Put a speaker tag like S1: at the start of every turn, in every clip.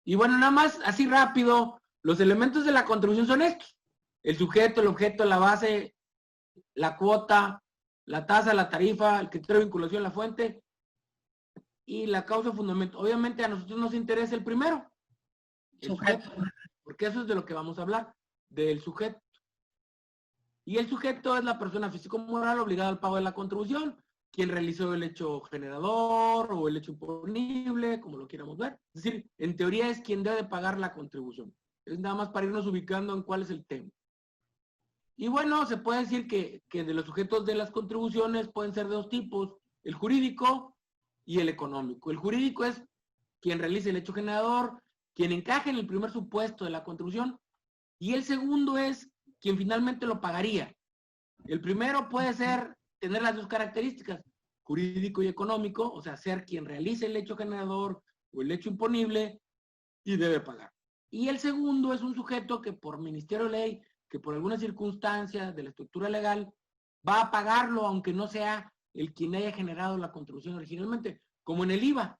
S1: Y bueno, nada más, así rápido, los elementos de la contribución son estos. El sujeto, el objeto, la base, la cuota, la tasa, la tarifa, el criterio de vinculación, la fuente y la causa fundamental. Obviamente a nosotros nos interesa el primero, el sujeto, porque eso es de lo que vamos a hablar, del sujeto. Y el sujeto es la persona físico-moral obligada al pago de la contribución, quien realizó el hecho generador o el hecho imponible, como lo quieramos ver. Es decir, en teoría es quien debe pagar la contribución. Es nada más para irnos ubicando en cuál es el tema. Y bueno, se puede decir que de los sujetos de las contribuciones pueden ser de dos tipos, el jurídico y el económico. El jurídico es quien realiza el hecho generador, quien encaje en el primer supuesto de la contribución, y el segundo es quien finalmente lo pagaría. El primero puede ser, tener las dos características, jurídico y económico, o sea, ser quien realice el hecho generador o el hecho imponible y debe pagar. Y el segundo es un sujeto que por ministerio de ley, que por alguna circunstancia de la estructura legal, va a pagarlo aunque no sea el quien haya generado la contribución originalmente, como en el IVA,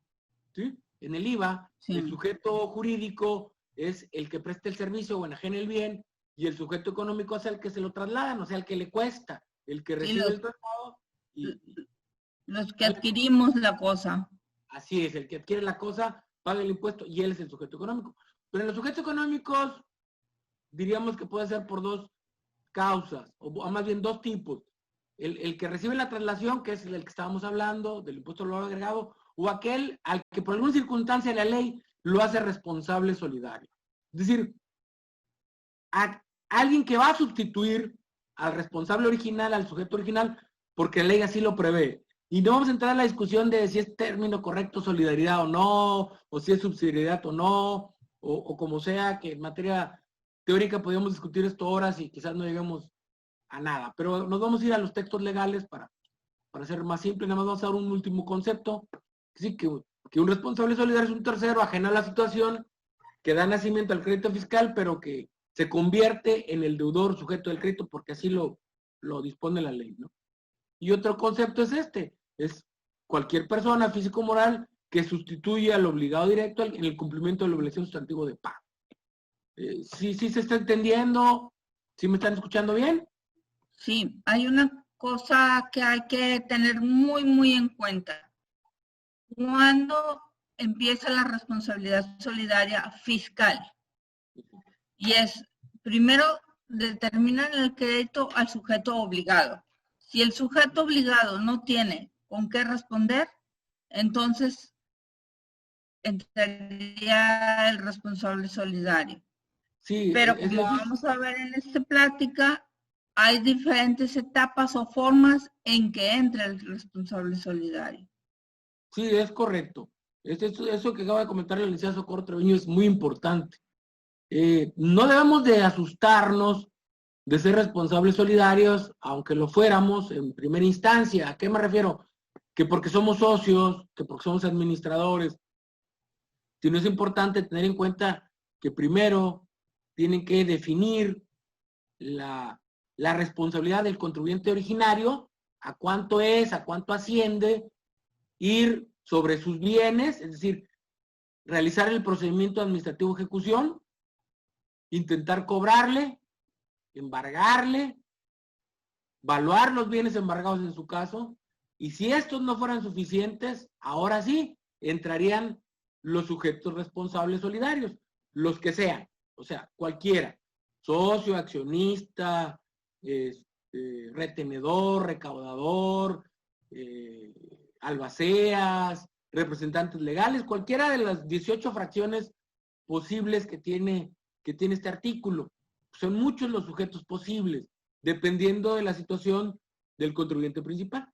S1: ¿sí? En el IVA, sí, el sujeto jurídico es el que presta el servicio o enajena el bien, y el sujeto económico es el que se lo trasladan, o sea, el que le cuesta, el que recibe el traslado.
S2: Los que adquirimos la cosa.
S1: Así es, el que adquiere la cosa paga el impuesto y él es el sujeto económico. Pero en los sujetos económicos diríamos que puede ser por dos causas, o más bien dos tipos. El que recibe la traslación, que es el que estábamos hablando, del impuesto al valor agregado, o aquel al que por alguna circunstancia de la ley lo hace responsable solidario. Es decir, alguien que va a sustituir al responsable original, al sujeto original, porque la ley así lo prevé. Y no vamos a entrar a la discusión de si es término correcto solidaridad o no, o si es subsidiariedad o no, o como sea, que en materia teórica podríamos discutir esto horas y quizás no lleguemos a nada. Pero nos vamos a ir a los textos legales para ser más simple. Nada más vamos a dar un último concepto. Sí, que un responsable solidario es un tercero ajeno a la situación que da nacimiento al crédito fiscal, pero que se convierte en el deudor sujeto del crédito porque así lo dispone la ley, ¿no? Y otro concepto es es cualquier persona físico-moral que sustituye al obligado directo en el cumplimiento de la obligación sustantiva de pago. ¿Sí se está entendiendo? ¿Sí me están escuchando bien?
S2: Sí, hay una cosa que hay que tener muy, muy en cuenta. ¿Cuándo empieza la responsabilidad solidaria fiscal? Y es, primero, determinar el crédito al sujeto obligado. Si el sujeto obligado no tiene con qué responder, entonces entraría el responsable solidario. Sí, pero como vamos a ver en esta plática, hay diferentes etapas o formas en que entra el responsable solidario.
S1: Sí, es correcto. Eso que acaba de comentar el licenciado Socorro Treviño es muy importante. No debemos de asustarnos de ser responsables solidarios, aunque lo fuéramos en primera instancia. ¿A qué me refiero? Que porque somos socios, que porque somos administradores. Sino es importante tener en cuenta que primero tienen que definir la responsabilidad del contribuyente originario, a cuánto es, a cuánto asciende, ir sobre sus bienes, es decir, realizar el procedimiento administrativo de ejecución, intentar cobrarle, embargarle, evaluar los bienes embargados en su caso, y si estos no fueran suficientes, ahora sí, entrarían los sujetos responsables solidarios, los que sean, o sea, cualquiera, socio, accionista, retenedor, recaudador, albaceas, representantes legales, cualquiera de las 18 fracciones posibles que tiene este artículo. Son muchos los sujetos posibles, dependiendo de la situación del contribuyente principal.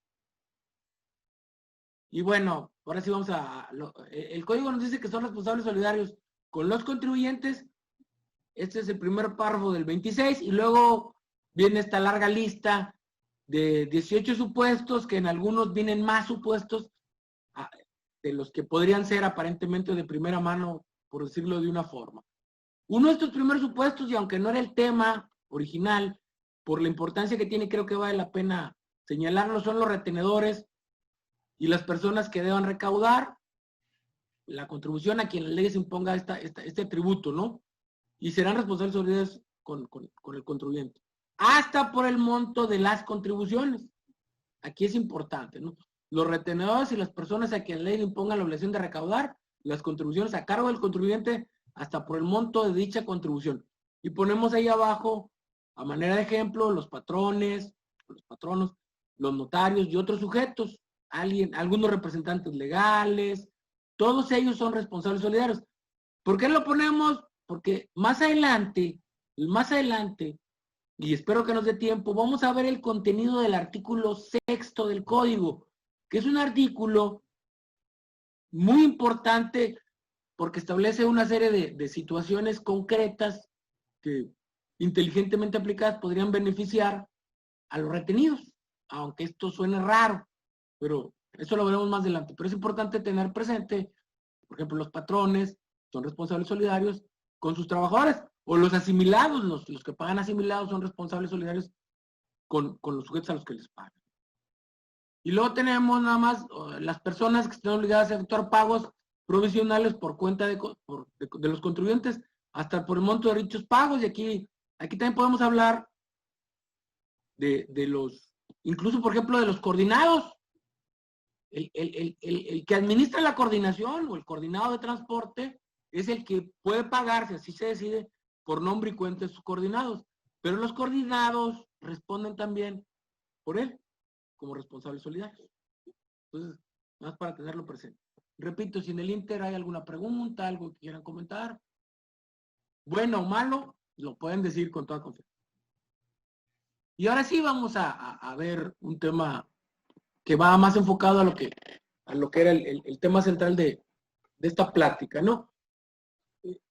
S1: Y bueno, ahora sí vamos el código nos dice que son responsables solidarios con los contribuyentes. Este es el primer párrafo del 26, y luego viene esta larga lista de 18 supuestos, que en algunos vienen más supuestos de los que podrían ser aparentemente de primera mano, por decirlo de una forma. Uno de estos primeros supuestos, y aunque no era el tema original, por la importancia que tiene, creo que vale la pena señalarlo, son los retenedores y las personas que deban recaudar. la contribución a quien la ley se imponga este tributo, ¿no? Y serán responsables solidarios con el contribuyente. Hasta por el monto de las contribuciones. Aquí es importante, ¿no? Los retenedores y las personas a quien la ley le imponga la obligación de recaudar las contribuciones a cargo del contribuyente hasta por el monto de dicha contribución. Y ponemos ahí abajo, a manera de ejemplo, los patrones, los patronos, los notarios y otros sujetos, algunos representantes legales, todos ellos son responsables solidarios. ¿Por qué lo ponemos? Porque más adelante, y espero que nos dé tiempo, vamos a ver el contenido del artículo 6º del código, que es un artículo muy importante porque establece una serie de situaciones concretas que inteligentemente aplicadas podrían beneficiar a los retenidos, aunque esto suene raro, pero eso lo veremos más adelante. Pero es importante tener presente, por ejemplo, los patrones son responsables solidarios con sus trabajadores, o los asimilados, los que pagan asimilados son responsables solidarios con los sujetos a los que les pagan. Y luego tenemos nada más las personas que están obligadas a efectuar pagos provisionales por cuenta de los contribuyentes, hasta por el monto de dichos pagos, y aquí también podemos hablar de los, incluso por ejemplo de los coordinados, el que administra la coordinación o el coordinado de transporte es el que puede pagar, si así se decide, por nombre y cuenta de sus coordinados, pero los coordinados responden también por él como responsables solidarios. Entonces, más para tenerlo presente. Repito, si en el Inter hay alguna pregunta, algo que quieran comentar, bueno o malo, lo pueden decir con toda confianza. Y ahora sí vamos a ver un tema que va más enfocado a lo que era el tema central de esta plática, ¿no?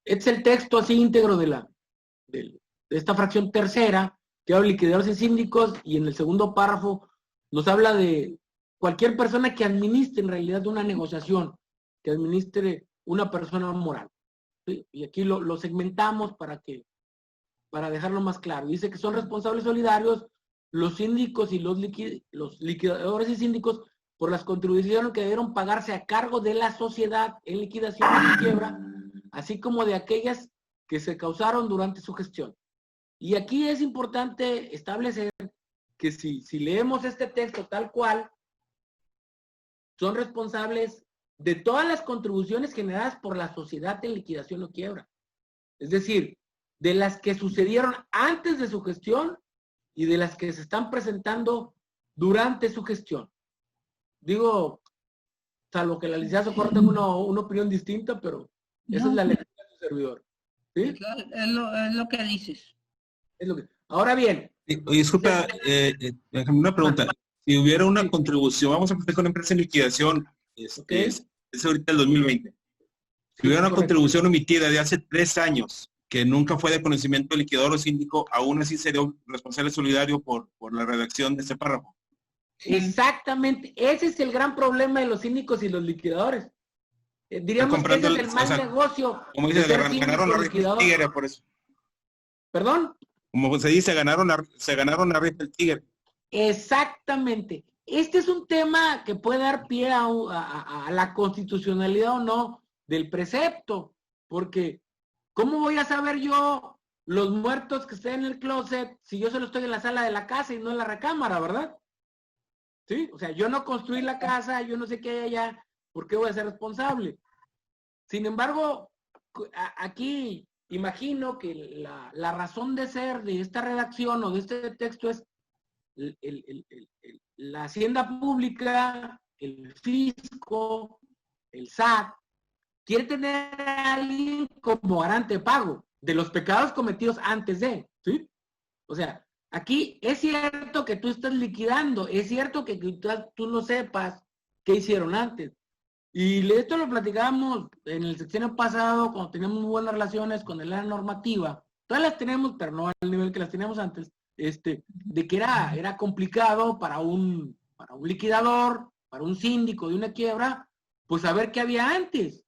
S1: Este es el texto así íntegro de esta fracción tercera, que habla de liquidadores y síndicos, y en el segundo párrafo nos habla de cualquier persona que administre en realidad una negociación, que administre una persona moral, ¿sí? Y aquí lo segmentamos para dejarlo más claro. Dice que son responsables solidarios los síndicos y los liquidadores y síndicos por las contribuciones que debieron pagarse a cargo de la sociedad en liquidación y quiebra, así como de aquellas que se causaron durante su gestión. Y aquí es importante establecer que si leemos este texto tal cual, son responsables de todas las contribuciones generadas por la sociedad en liquidación o quiebra. Es decir, de las que sucedieron antes de su gestión y de las que se están presentando durante su gestión. Digo, salvo que la licenciada Socorro tenga una opinión distinta, pero esa es la lectura de su servidor. ¿Sí?
S2: Es lo que dices.
S1: Es lo que... Ahora bien.
S3: Disculpa, una pregunta. Si hubiera una contribución, vamos a empezar con una empresa en liquidación, es ahorita el 2020. Si hubiera una contribución omitida de hace 3 años, que nunca fue de conocimiento del liquidador o síndico, aún así sería un responsable solidario por la redacción de ese párrafo.
S1: Exactamente, ese es el gran problema de los síndicos y los liquidadores. Diríamos que ese es el mal negocio.
S3: Como dice, ganaron la rifa del tigre por eso.
S1: ¿Perdón?
S3: Como se dice, se ganaron la rifa del tigre.
S1: Exactamente. Este es un tema que puede dar pie a la constitucionalidad o no del precepto, porque ¿cómo voy a saber yo los muertos que estén en el closet si yo solo estoy en la sala de la casa y no en la recámara, verdad? ¿Sí? O sea, yo no construí la casa, yo no sé qué hay allá, ¿por qué voy a ser responsable? Sin embargo, aquí imagino que la razón de ser de esta redacción o de este texto es la hacienda pública, el fisco, el SAT, quiere tener a alguien como garante de pago de los pecados cometidos antes de, ¿sí? O sea, aquí es cierto que tú estás liquidando, es cierto que tú no sepas qué hicieron antes. Y esto lo platicábamos en el sexenio pasado, cuando teníamos muy buenas relaciones con el área normativa. Todas las tenemos, pero no al nivel que las teníamos antes. De que era complicado para un liquidador, para un síndico de una quiebra, pues saber qué había antes,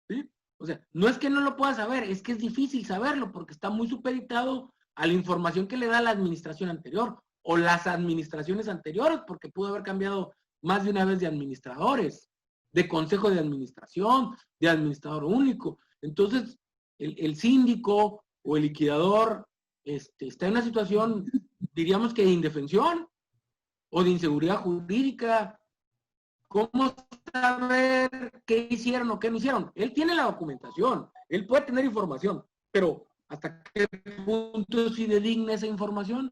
S1: ¿sí? O sea, no es que no lo pueda saber, es que es difícil saberlo porque está muy supeditado a la información que le da la administración anterior o las administraciones anteriores, porque pudo haber cambiado más de una vez de administradores, de consejo de administración, de administrador único. Entonces, el síndico o el liquidador está en una situación, diríamos que de indefensión o de inseguridad jurídica. ¿Cómo saber qué hicieron o qué no hicieron? Él tiene la documentación, él puede tener información, pero ¿hasta qué punto es fidedigna esa información?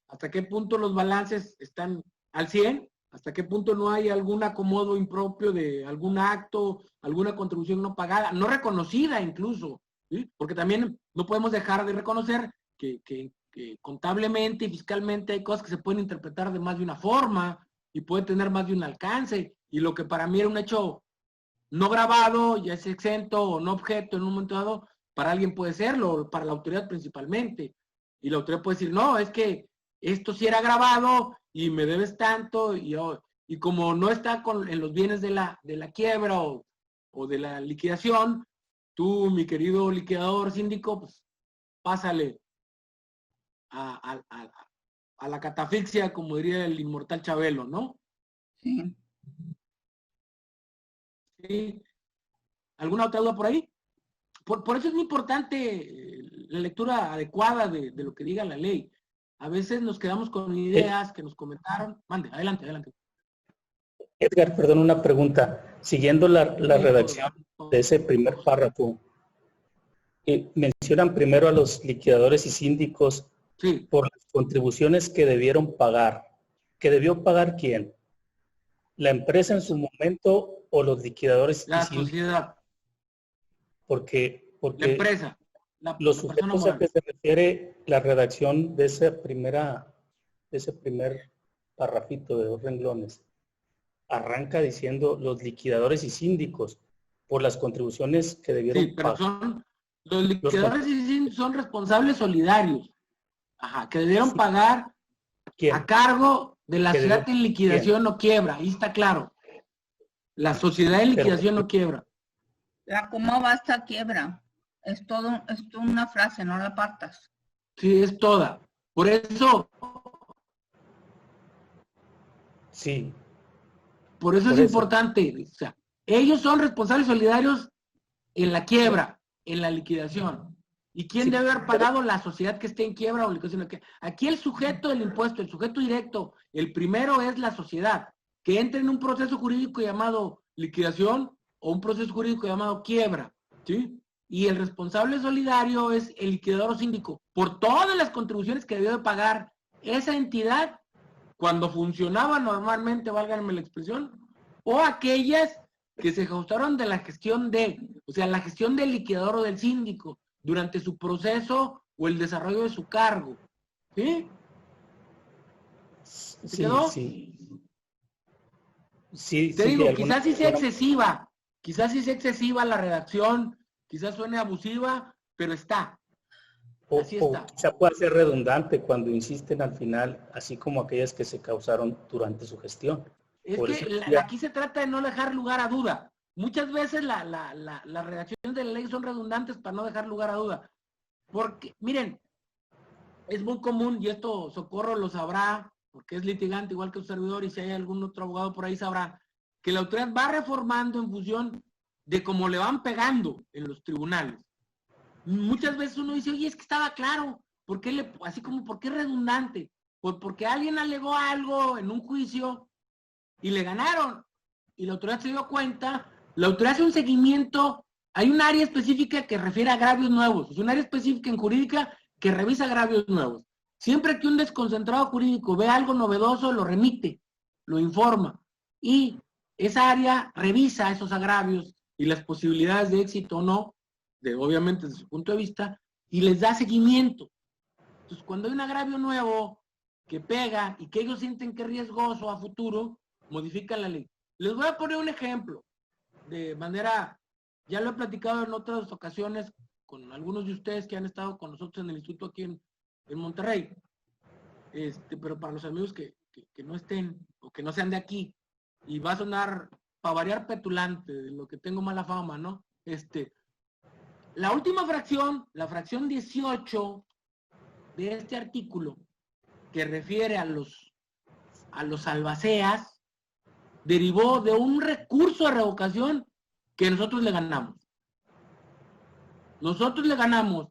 S1: ¿Hasta qué punto los balances están al 100? ¿Hasta qué punto no hay algún acomodo impropio de algún acto, alguna contribución no pagada, no reconocida incluso? ¿Sí? Porque también no podemos dejar de reconocer que contablemente y fiscalmente hay cosas que se pueden interpretar de más de una forma y puede tener más de un alcance. Y lo que para mí era un hecho no grabado, ya es exento o no objeto en un momento dado, para alguien puede serlo, para la autoridad principalmente. Y la autoridad puede decir, no, es que esto sí era grabado y me debes tanto, y como no está en los bienes de la quiebra o de la liquidación, tú, mi querido liquidador síndico, pues pásale a la catafixia, como diría el inmortal Chabelo, ¿no?
S2: Sí.
S1: ¿Sí? ¿Alguna otra duda por ahí? Por eso es muy importante la lectura adecuada de lo que diga la ley. A veces nos quedamos con ideas que nos comentaron. Mande, adelante, adelante.
S4: Edgar, perdón, una pregunta. Siguiendo la redacción de ese primer párrafo, mencionan primero a los liquidadores y síndicos por las contribuciones que debieron pagar. ¿Que debió pagar quién? ¿La empresa en su momento o los liquidadores?
S1: La sociedad.
S4: Porque
S1: la empresa.
S4: Los sujetos a que se refiere la redacción de ese primer parrafito de 2 renglones arranca diciendo los liquidadores y síndicos por las contribuciones que debieron
S1: pagar. Pero los liquidadores y síndicos son responsables solidarios. Ajá, que debieron pagar a cargo de la sociedad en liquidación o quiebra. Ahí está claro. La sociedad en liquidación no quiebra.
S2: ¿Cómo va esta quiebra? Es toda una frase, no la partas.
S1: Sí, es toda. Por eso.
S4: Sí.
S1: Por eso es importante. O sea, ellos son responsables solidarios en la quiebra, en la liquidación. ¿Y quién debe haber pagado? La sociedad que esté en quiebra o liquidación. Aquí el sujeto del impuesto, el sujeto directo, el primero es la sociedad, que entra en un proceso jurídico llamado liquidación o un proceso jurídico llamado quiebra, ¿sí? Y el responsable solidario es el liquidador o síndico, por todas las contribuciones que debió de pagar esa entidad cuando funcionaba normalmente, válganme la expresión, o aquellas que se ajustaron de la gestión o sea, la gestión del liquidador o del síndico durante su proceso o el desarrollo de su cargo. ¿Sí?
S4: Sí,
S1: sí. Te digo, quizás sí sea excesiva la redacción, quizás suene abusiva, pero está. Así está.
S4: O quizá puede ser redundante cuando insisten al final, así como aquellas que se causaron durante su gestión.
S1: Es que aquí se trata de no dejar lugar a duda. Muchas veces las redacciones de la ley son redundantes para no dejar lugar a duda. Porque, miren, es muy común, y esto Socorro lo sabrá, porque es litigante igual que un servidor, y si hay algún otro abogado por ahí sabrá, que la autoridad va reformando en función de cómo le van pegando en los tribunales. Muchas veces uno dice, oye, es que estaba claro, ¿por qué así como, ¿por qué redundante? Porque alguien alegó algo en un juicio y le ganaron, y la autoridad se dio cuenta, la autoridad hace un seguimiento, hay un área específica que refiere a agravios nuevos, es un área específica en jurídica que revisa agravios nuevos. Siempre que un desconcentrado jurídico ve algo novedoso, lo remite, lo informa, y esa área revisa esos agravios y las posibilidades de éxito o no, obviamente desde su punto de vista, y les da seguimiento. Entonces, cuando hay un agravio nuevo que pega y que ellos sienten que es riesgoso a futuro, modifican la ley. Les voy a poner un ejemplo, de manera, ya lo he platicado en otras ocasiones con algunos de ustedes que han estado con nosotros en el instituto aquí en Monterrey, pero para los amigos que no estén o que no sean de aquí, y va a sonar, para variar, petulante, de lo que tengo mala fama, ¿no? La última fracción, la fracción 18 de este artículo, que refiere a los albaceas, derivó de un recurso de revocación que nosotros le ganamos. Nosotros le ganamos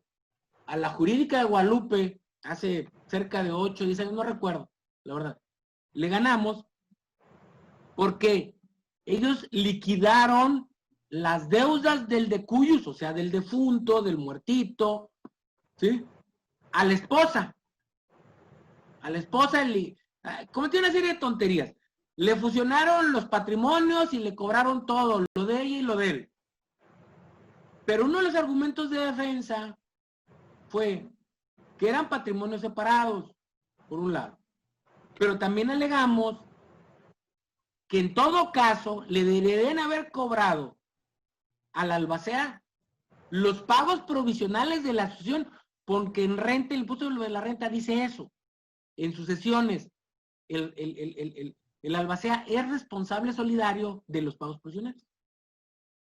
S1: a la jurídica de Guadalupe hace cerca de 8 o 10 años, no recuerdo, la verdad. Le ganamos porque ellos liquidaron las deudas del decuyus, o sea, del defunto, del muertito, ¿sí? A la esposa. A la esposa cometió una serie de tonterías. Le fusionaron los patrimonios y le cobraron todo, lo de ella y lo de él. Pero uno de los argumentos de defensa fue que eran patrimonios separados, por un lado. Pero también alegamos que en todo caso le deberían haber cobrado al albacea los pagos provisionales de la asociación, porque en renta, el impuesto de la renta dice eso. En sucesiones, el albacea es responsable solidario de los pagos provisionales.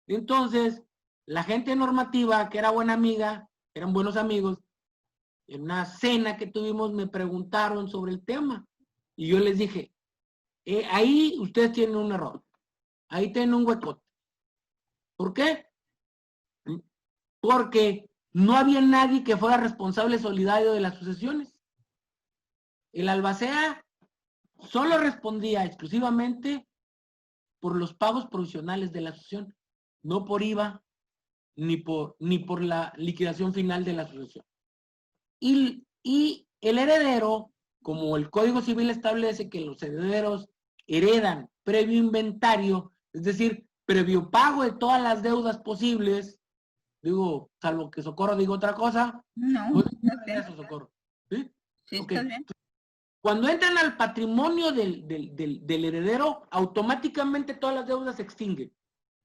S1: Entonces, la gente normativa, que era buena amiga, eran buenos amigos, en una cena que tuvimos me preguntaron sobre el tema. Y yo les dije, ahí ustedes tienen un error. Ahí tienen un huecote. ¿Por qué? Porque no había nadie que fuera responsable solidario de las sucesiones. El albacea solo respondía exclusivamente por los pagos provisionales de la sucesión, no por IVA, ni por la liquidación final de la sucesión. Y el heredero, como el Código Civil establece que los herederos heredan previo inventario, es decir, previo pago de todas las deudas posibles, digo, salvo que Socorro diga otra cosa.
S2: No,
S1: pues,
S2: no sé.
S1: eso, Socorro. ¿Sí?
S2: Sí,
S1: Okay.
S2: está bien.
S1: Cuando entran al patrimonio del heredero, automáticamente todas las deudas se extinguen.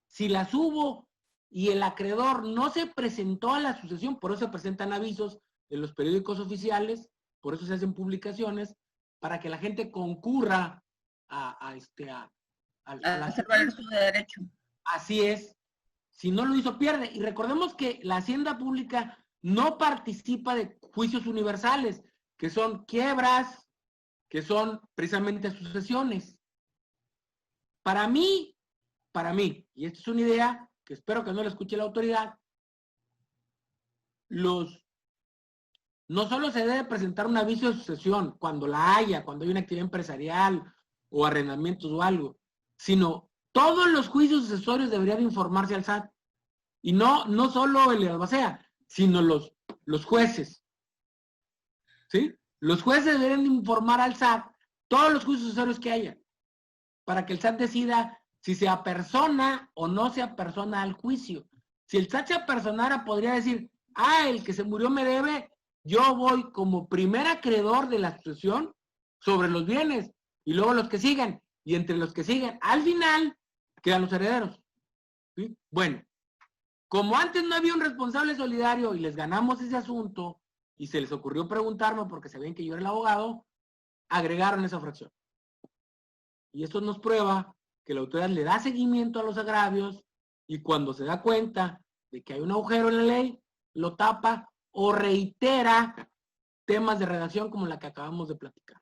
S1: Si las hubo y el acreedor no se presentó a la sucesión, por eso se presentan avisos en los periódicos oficiales, por eso se hacen publicaciones, para que la gente concurra a
S2: hacer valer su derecho.
S1: Así es. Si no lo hizo, pierde. Y recordemos que la hacienda pública no participa de juicios universales, que son quiebras, que son precisamente sucesiones. Para mí, y esta es una idea que espero que no la escuche la autoridad, no solo se debe presentar un aviso de sucesión cuando la haya, cuando hay una actividad empresarial o arrendamientos o algo, sino todos los juicios sucesorios deberían informarse al SAT. Y no solo el albacea, sino los jueces. ¿Sí? Los jueces deberían informar al SAT todos los juicios sucesorios que haya, para que el SAT decida si se apersona o no se apersona al juicio. Si el SAT se apersonara, podría decir, el que se murió me debe, yo voy como primer acreedor de la sucesión sobre los bienes, y luego los que sigan, y entre los que siguen, al final, quedan los herederos. ¿Sí? Bueno, como antes no había un responsable solidario y les ganamos ese asunto, y se les ocurrió preguntarme porque se ven que yo era el abogado, agregaron esa fracción. Y esto nos prueba que la autoridad le da seguimiento a los agravios, y cuando se da cuenta de que hay un agujero en la ley, lo tapa o reitera temas de redacción como la que acabamos de platicar.